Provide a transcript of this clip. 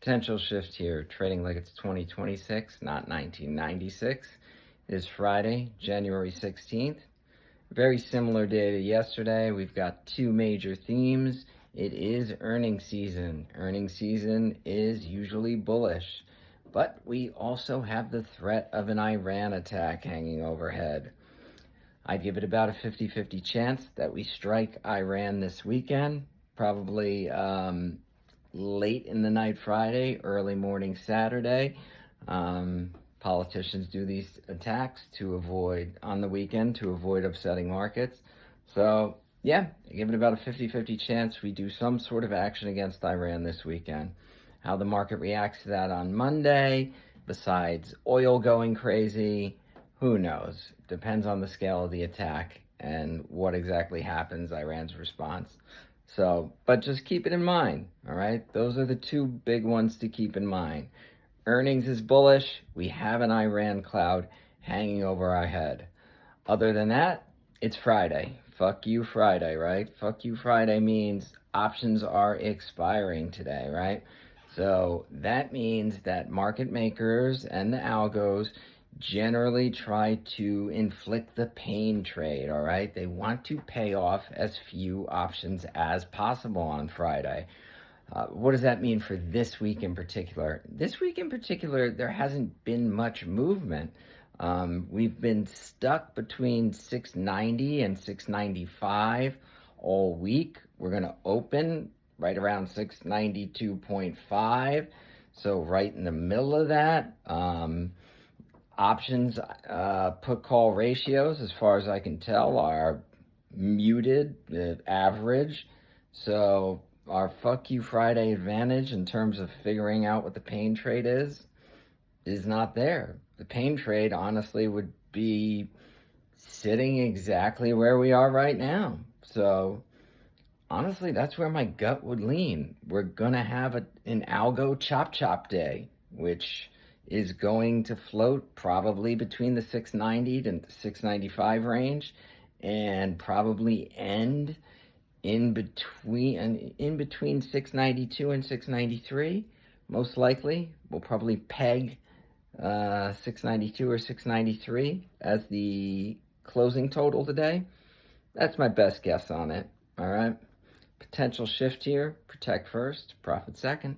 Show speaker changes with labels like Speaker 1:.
Speaker 1: Potential shift here, trading like it's 2026, not 1996. It is Friday, January 16th. Very similar day to yesterday. We've got two major themes. It is earnings season. Earnings season is usually bullish, but we also have the threat of an Iran attack hanging overhead. I'd give it about a 50-50 chance that we strike Iran this weekend, probably late in the night Friday, early morning Saturday. Politicians do these attacks to avoid, on the weekend, to avoid upsetting markets. So, yeah, I give it about a 50-50 chance we do some sort of action against Iran this weekend. How the market reacts to that on Monday, besides oil going crazy, who knows? Depends on the scale of the attack and what exactly happens, Iran's response. So, but just keep it in mind, all right? Those are the two big ones to keep in mind. Earnings is bullish. We have an Iran cloud hanging over our head. Other than that, it's Friday. Fuck you Friday, right? Fuck you Friday means options are expiring today, right? So that means that market makers and the algos generally try to inflict the pain trade, all right? They want to pay off as few options as possible on Friday. What does that mean for this week in particular? This week in particular, there hasn't been much movement. We've been stuck between 690 and 695 all week. We're going to open right around 692.5, so right in the middle of that. Options put call ratios, as far as I can tell, are muted, average. So our fuck you Friday advantage in terms of figuring out what the pain trade is not there. The pain trade, honestly, would be sitting exactly where we are right now. So honestly, that's where my gut would lean. We're gonna have an algo chop day, which is going to float probably between the 690 to 695 range, and probably end in between 692 and 693. Most likely, we'll probably peg 692 or 693 as the closing total today. That's my best guess on it. All right. Potential shift here: protect first, profit second.